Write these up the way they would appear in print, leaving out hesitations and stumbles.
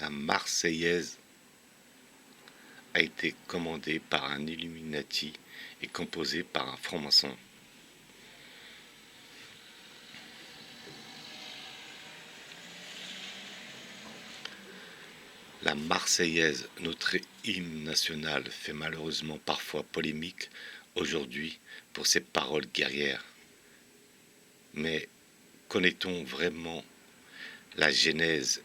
La Marseillaise a été commandée par un Illuminati et composée par un franc-maçon. La Marseillaise, notre hymne national, fait malheureusement parfois polémique aujourd'hui pour ses paroles guerrières. Mais connaît-on vraiment la genèse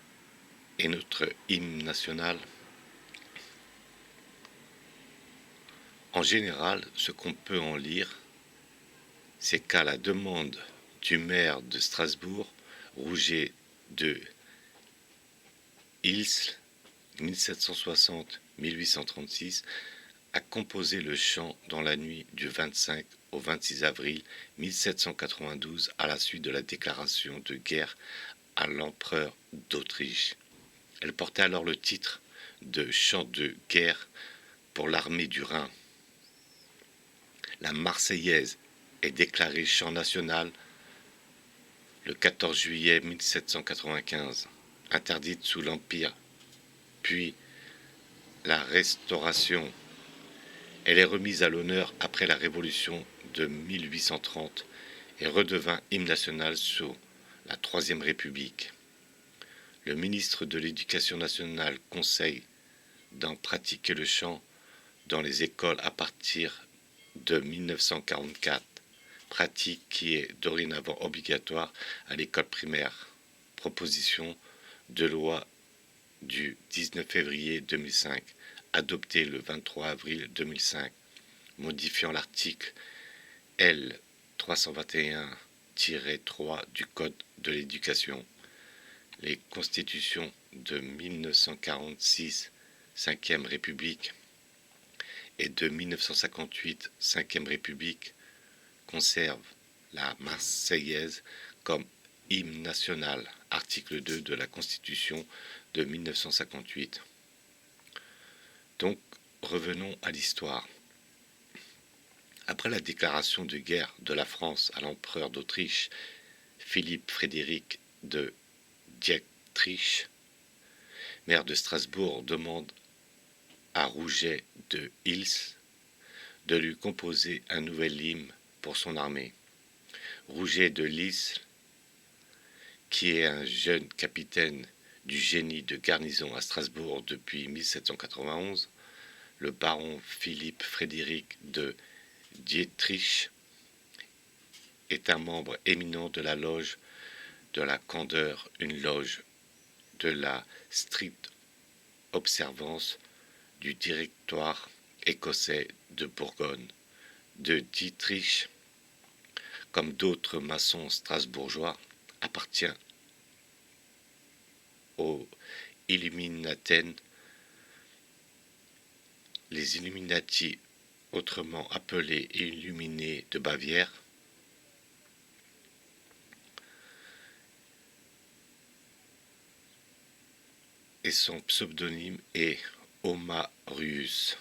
et notre hymne national? En général, ce qu'on peut en lire, c'est qu'à la demande du maire de Strasbourg, Rouget de Isle, 1760-1836, a composé le chant dans la nuit du 25 au 26 avril 1792 à la suite de la déclaration de guerre à l'empereur d'Autriche. Elle portait alors le titre de chant de guerre pour l'armée du Rhin. La Marseillaise est déclarée chant national le 14 juillet 1795, interdite sous l'Empire, puis la Restauration. Elle est remise à l'honneur après la Révolution de 1830 et redevint hymne national sous la Troisième République. Le ministre de l'Éducation nationale conseille d'en pratiquer le chant dans les écoles à partir de 1944, pratique qui est dorénavant obligatoire à l'école primaire. Proposition de loi du 19 février 2005, adoptée le 23 avril 2005, modifiant l'article L. 321-3 du Code de l'éducation. Les constitutions de 1946, 5e République, et de 1958, 5e République, conservent la Marseillaise comme hymne national, article 2 de la Constitution de 1958. Donc, revenons à l'histoire. Après la déclaration de guerre de la France à l'empereur d'Autriche, Philippe Frédéric de Dietrich, maire de Strasbourg, demande à Rouget de Isle de lui composer un nouvel hymne pour son armée. Rouget de Isle, qui est un jeune capitaine du génie de garnison à Strasbourg depuis 1791, le baron Philippe Frédéric de Dietrich est un membre éminent de la loge de la candeur, une loge de la stricte observance du directoire écossais de Bourgogne. De Dietrich, comme d'autres maçons strasbourgeois, appartient aux Illuminaten, les Illuminati, autrement appelés Illuminés de Bavière, et son pseudonyme est Omarius.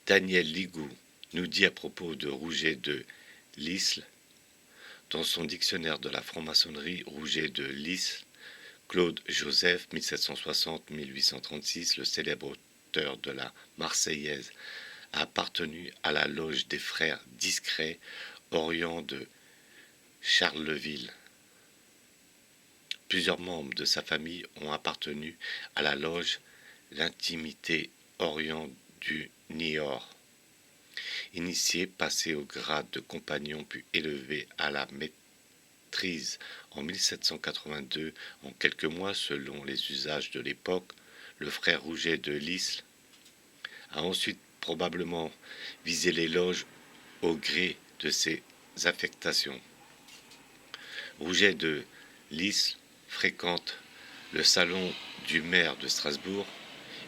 Daniel Ligou nous dit à propos de Rouget de L'Isle, dans son dictionnaire de la franc-maçonnerie, Rouget de L'Isle, Claude Joseph, 1760-1836, le célèbre auteur de la Marseillaise, a appartenu à la loge des frères discrets Orient de Charleville. Plusieurs membres de sa famille ont appartenu à la loge L'Intimité Orient du Niort. Initié, passé au grade de compagnon puis élevé à la maîtrise en 1782, en quelques mois selon les usages de l'époque, le frère Rouget de L'Isle a ensuite probablement visé les loges au gré de ses affectations. Rouget de L'Isle fréquente le salon du maire de Strasbourg.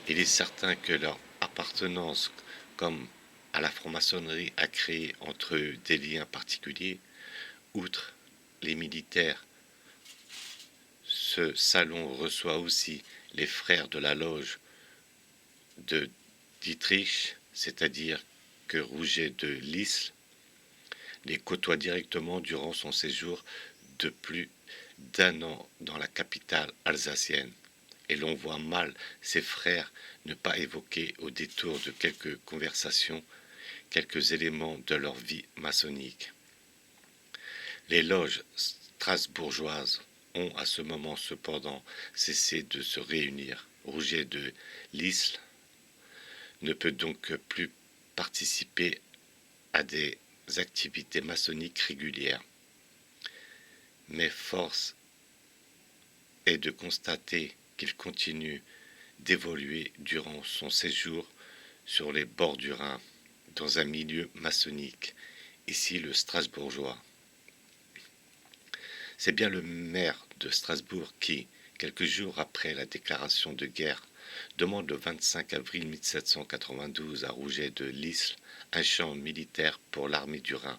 Il est certain que leur appartenance comme à la franc-maçonnerie a créé entre eux des liens particuliers. Outre les militaires, ce salon reçoit aussi les frères de la loge de Dietrich, c'est-à-dire que Rouget de L'Isle les côtoie directement durant son séjour de plus d'1 an dans la capitale alsacienne, et l'on voit mal ses frères ne pas évoquer au détour de quelques conversations quelques éléments de leur vie maçonnique. Les loges strasbourgeoises ont à ce moment cependant cessé de se réunir. Rouget de Lisle ne peut donc plus participer à des activités maçonniques régulières. Mais force est de constater qu'il continue d'évoluer durant son séjour sur les bords du Rhin, dans un milieu maçonnique, ici le strasbourgeois. C'est bien le maire de Strasbourg qui, quelques jours après la déclaration de guerre, demande le 25 avril 1792 à Rouget de Lisle un chant militaire pour l'armée du Rhin,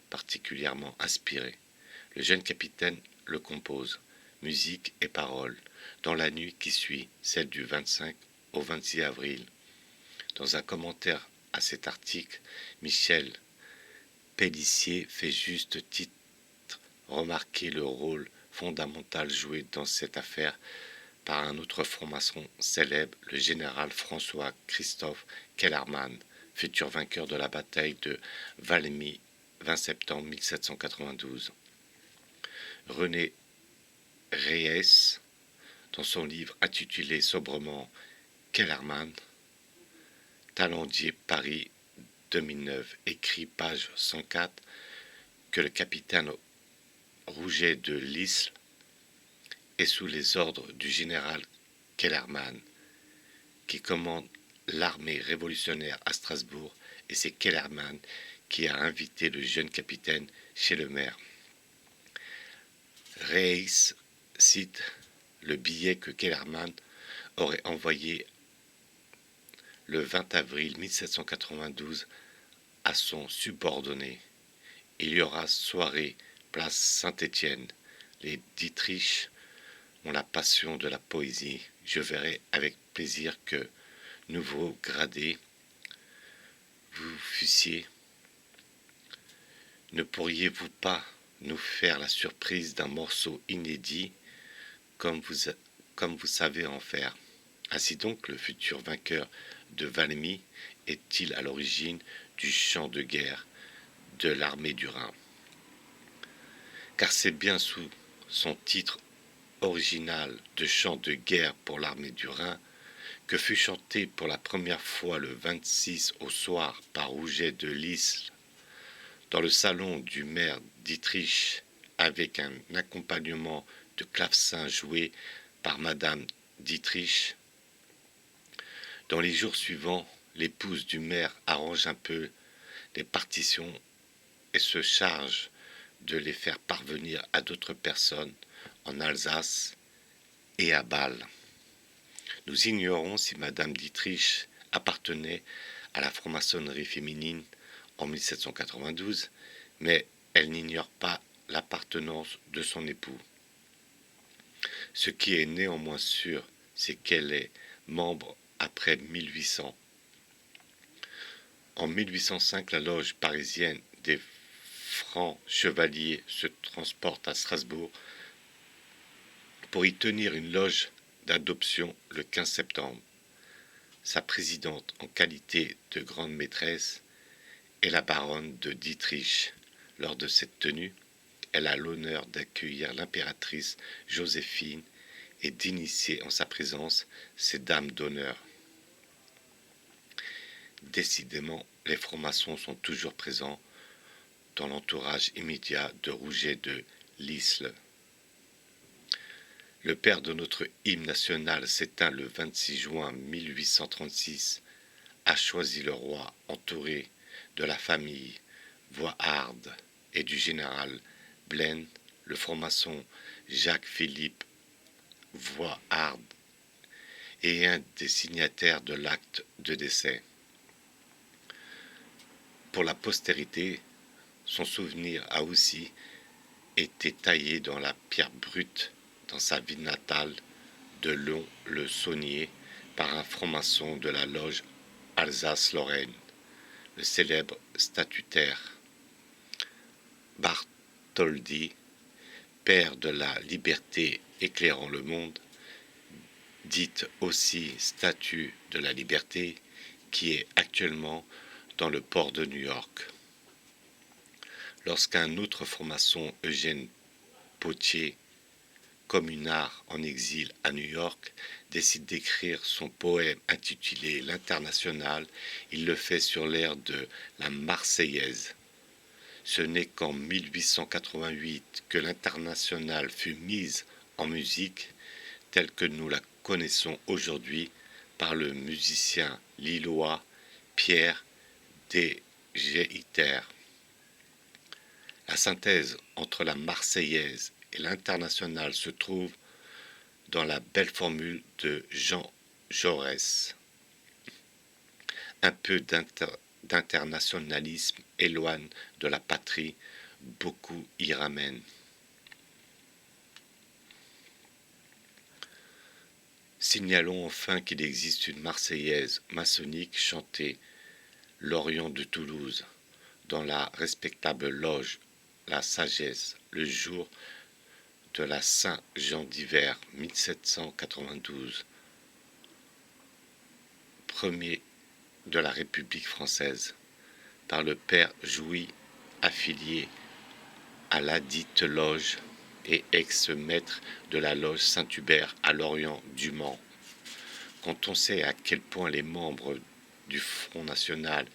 particulièrement inspiré. Le jeune capitaine le compose, musique et paroles, dans la nuit qui suit, celle du 25 au 26 avril. Dans un commentaire à cet article, Michel Pélissier fait juste titre remarquer le rôle fondamental joué dans cette affaire par un autre franc-maçon célèbre, le général François-Christophe Kellermann, futur vainqueur de la bataille de Valmy, 20 septembre 1792. René Reyes, dans son livre intitulé sobrement Kellermann, Talendier Paris 2009, écrit page 104 que le capitaine Rouget de Lisle est sous les ordres du général Kellermann, qui commande l'armée révolutionnaire à Strasbourg, et c'est Kellermann qui a invité le jeune capitaine chez le maire. Reyes cite le billet que Kellermann aurait envoyé le 20 avril 1792 à son subordonné. Il y aura soirée place Saint-Étienne. Les Dietrich ont la passion de la poésie. Je verrai avec plaisir que, nouveau gradé, vous fussiez. Ne pourriez-vous pas nous faire la surprise d'un morceau inédit comme vous savez en faire? Ainsi donc, le futur vainqueur de Valmy est-il à l'origine du chant de guerre de l'armée du Rhin? Car c'est bien sous son titre original de chant de guerre pour l'armée du Rhin que fut chanté pour la première fois le 26 au soir par Rouget de Lisle dans le salon du maire Dietrich, avec un accompagnement de clavecin joué par Madame Dietrich. Dans les jours suivants, l'épouse du maire arrange un peu les partitions et se charge de les faire parvenir à d'autres personnes en Alsace et à Bâle. Nous ignorons si Madame Dietrich appartenait à la franc-maçonnerie féminine en 1792, mais elle n'ignore pas l'appartenance de son époux. Ce qui est néanmoins sûr, c'est qu'elle est membre après 1800. En 1805, la loge parisienne des Francs Chevaliers se transporte à Strasbourg pour y tenir une loge d'adoption le 15 septembre. Sa présidente, en qualité de grande maîtresse, est la baronne de Dietrich. Lors de cette tenue, elle a l'honneur d'accueillir l'impératrice Joséphine et d'initier en sa présence ses dames d'honneur. Décidément, les francs-maçons sont toujours présents dans l'entourage immédiat de Rouget de Lisle. Le père de notre hymne national s'éteint le 26 juin 1836, a choisi le roi entouré de la famille Voyard et du général Blaine, le franc-maçon Jacques-Philippe Voyard est un des signataires de l'acte de décès. Pour la postérité, son souvenir a aussi été taillé dans la pierre brute dans sa ville natale de Lons-le-Saunier par un franc-maçon de la loge Alsace-Lorraine, le célèbre statutaire Bartholdi père de la liberté éclairant le monde, dite aussi Statue de la Liberté, qui est actuellement dans le port de New York. Lorsqu'un autre franc-maçon, Eugène Pottier, communard en exil à New York, décide d'écrire son poème intitulé L'Internationale, il le fait sur l'air de la Marseillaise. Ce n'est qu'en 1888 que l'Internationale fut mise en musique telle que nous la connaissons aujourd'hui par le musicien lillois Pierre Desgeiter. La synthèse entre la Marseillaise et l'Internationale se trouve dans la belle formule de Jean Jaurès. Un peu d'internationalisme éloigne de la patrie, beaucoup y ramènent. Signalons enfin qu'il existe une Marseillaise maçonnique chantée l'Orient de Toulouse, dans la respectable loge La Sagesse, le jour de la Saint-Jean d'hiver 1792, premier de la République française, par le père Jouy, affilié à ladite loge et ex-maître de la loge Saint-Hubert à Lorient du Mans. Quand on sait à quel point les membres du Front National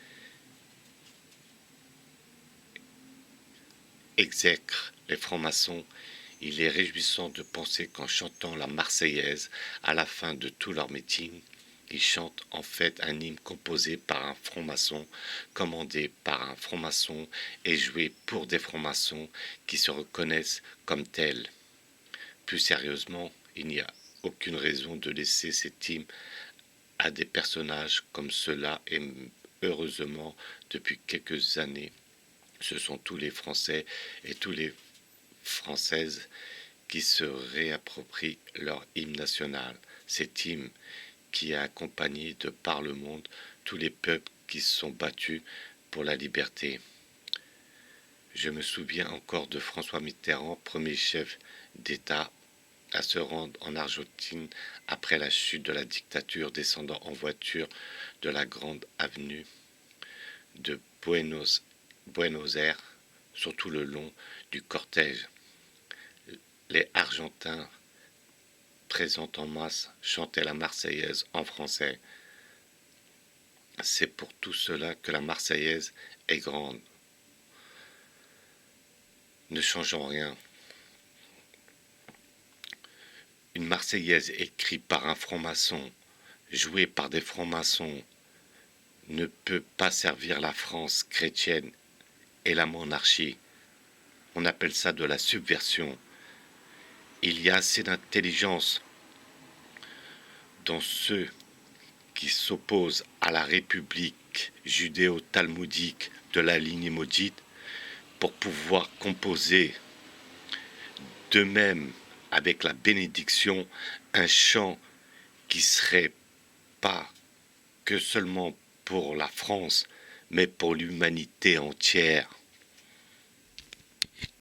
exècrent les francs-maçons, il est réjouissant de penser qu'en chantant la Marseillaise à la fin de tous leurs meetings, ils chantent en fait un hymne composé par un franc-maçon, commandé par un franc-maçon et joué pour des francs-maçons qui se reconnaissent comme tels. Plus sérieusement, il n'y a aucune raison de laisser cet hymne à des personnages comme cela et heureusement, depuis quelques années, ce sont tous les Français et tous les Françaises qui se réapproprient leur hymne national. Cet hymne qui a accompagné de par le monde tous les peuples qui se sont battus pour la liberté. Je me souviens encore de François Mitterrand, premier chef d'État à se rendre en Argentine après la chute de la dictature, descendant en voiture de la grande avenue de Buenos Aires, sur tout le long du cortège. Les Argentins, présents en masse, chantaient la Marseillaise en français. C'est pour tout cela que la Marseillaise est grande. Ne changeons rien. Une Marseillaise écrite par un franc-maçon, jouée par des francs-maçons, ne peut pas servir la France chrétienne et la monarchie. On appelle ça de la subversion. Il y a assez d'intelligence dans ceux qui s'opposent à la République judéo-talmudique de la lignée maudite pour pouvoir composer d'eux-mêmes avec la bénédiction un chant qui serait pas que seulement pour la France, mais pour l'humanité entière.